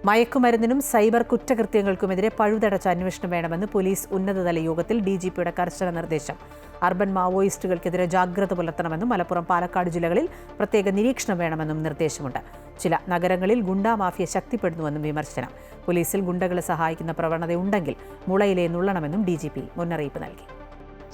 മയക്കുമരുന്നിനും cyber കുറ്റകൃത്യങ്ങൾക്കുമെതിരെ പഴുതടച്ച അന്വേഷണം വേണമെന്ന് police ഉന്നതതല യോഗത്തിൽ ഡിജിപിയുടെ കർശന നിർദ്ദേശം. അർബൻ മാവോയിസ്റ്റുകൾക്കെതിരെ ജാഗ്രത പുലർത്തണമെന്നും മലപ്പുറം, പാലക്കാട് ജില്ലകളിൽ പ്രത്യേക നിരീക്ഷണം വേണമെന്നും നിർദ്ദേശമുണ്ട്. ചില നഗരങ്ങളിൽ ഗുണ്ടാ മാഫിയ ശക്തിപ്പെടുന്നുവെന്നും വിമർശനം. പോലീസിൽ ഗുണ്ടകളെ സഹായിക്കുന്ന പ്രവണതയുണ്ടെങ്കിൽ മുളയിലെ നുള്ളണമെന്നും ഡിജിപി മുന്നറിയിപ്പ് നൽകി.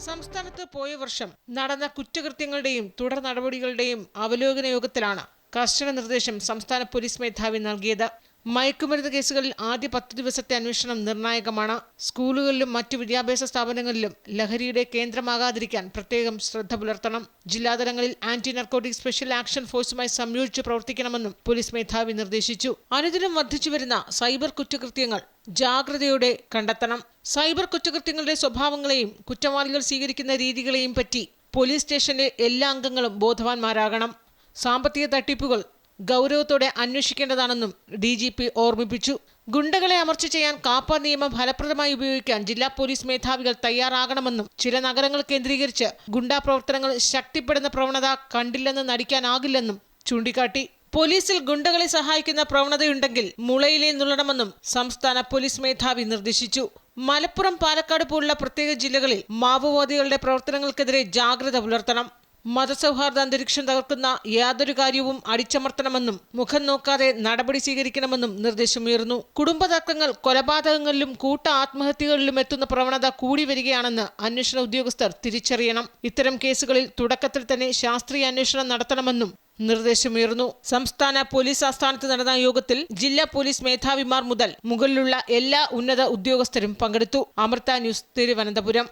സംസ്ഥാനത്ത് പോയ വർഷം നടന്ന കുറ്റകൃത്യങ്ങളുടെയും തുടർ നടപടികളുടെയും അവലോകന യോഗത്തിലാണ് കർശന നിർദ്ദേശം സംസ്ഥാന പോലീസ് മേധാവി നൽകിയത്. മയക്കുമരുന്ന് കേസുകളിൽ ആദ്യ 10 ദിവസത്തെ അന്വേഷണം നിർണായകമാണ്. സ്കൂളുകളിലും മറ്റു വിദ്യാഭ്യാസ സ്ഥാപനങ്ങളിലും ലഹരിയുടെ കേന്ദ്രമാകാതിരിക്കാൻ പ്രത്യേകം ശ്രദ്ധ പുലർത്തണം. ജില്ലാതലങ്ങളിൽ ആന്റി നർക്കോട്ടിക് സ്പെഷ്യൽ ആക്ഷൻ ഫോഴ്സുമായി സംയോജിച്ച് പ്രവർത്തിക്കണമെന്നും പോലീസ് മേധാവി നിർദ്ദേശിച്ചു. അനുദിനം വർദ്ധിച്ചുവരുന്ന സൈബർ കുറ്റകൃത്യങ്ങൾ ജാഗ്രതയോടെ കണ്ടെത്തണം. സൈബർ കുറ്റകൃത്യങ്ങളുടെ സ്വഭാവങ്ങളെയും കുറ്റവാളികൾ സ്വീകരിക്കുന്ന രീതികളെയും പറ്റി പോലീസ് സ്റ്റേഷനിലെ എല്ലാ അംഗങ്ങളും ബോധവാന്മാരാകണം. സാമ്പത്തിക തട്ടിപ്പുകൾ ഗൗരവത്തോടെ അന്വേഷിക്കേണ്ടതാണെന്നും ഡിജിപി ഓർമ്മിപ്പിച്ചു. ഗുണ്ടകളെ അമർച്ച ചെയ്യാൻ കാപ്പ നിയമം ഫലപ്രദമായി ഉപയോഗിക്കാൻ ജില്ലാ പോലീസ് മേധാവികൾ തയ്യാറാകണമെന്നും ചില നഗരങ്ങൾ കേന്ദ്രീകരിച്ച് ഗുണ്ടാ പ്രവർത്തനങ്ങൾ ശക്തിപ്പെടുന്ന പ്രവണത കണ്ടില്ലെന്ന് നടിക്കാനാകില്ലെന്നും ചൂണ്ടിക്കാട്ടി. പോലീസിൽ ഗുണ്ടകളെ സഹായിക്കുന്ന പ്രവണതയുണ്ടെങ്കിൽ മുളയിലെ നുള്ളണമെന്നും സംസ്ഥാന പോലീസ് മേധാവി നിർദ്ദേശിച്ചു. മലപ്പുറം, പാലക്കാട് പോലുള്ള പ്രത്യേക ജില്ലകളിൽ മാവോവാദികളുടെ പ്രവർത്തനങ്ങൾക്കെതിരെ ജാഗ്രത പുലർത്തണം. മതസൗഹാർദ്ദ അന്തരീക്ഷം തകർക്കുന്ന യാതൊരു കാര്യവും അടിച്ചമർത്തണമെന്നും മുഖം നോക്കാതെ നടപടി സ്വീകരിക്കണമെന്നും നിർദ്ദേശമുയർന്നു. കുടുംബ തർക്കങ്ങൾ കൊലപാതകങ്ങളിലും കൂട്ട ആത്മഹത്യകളിലും എത്തുന്ന പ്രവണത കൂടി വരികയാണെന്ന് അന്വേഷണ ഉദ്യോഗസ്ഥർ തിരിച്ചറിയണം. ഇത്തരം കേസുകളിൽ തുടക്കത്തിൽ തന്നെ ശാസ്ത്രീയ അന്വേഷണം നടത്തണമെന്നും നിർദ്ദേശമുയർന്നു. സംസ്ഥാന പോലീസ് ആസ്ഥാനത്ത് നടന്ന യോഗത്തിൽ ജില്ലാ പോലീസ് മേധാവിമാർ മുതൽ മുകളിലുള്ള എല്ലാ ഉന്നത ഉദ്യോഗസ്ഥരും പങ്കെടുത്തു. അമൃത ന്യൂസ്, തിരുവനന്തപുരം.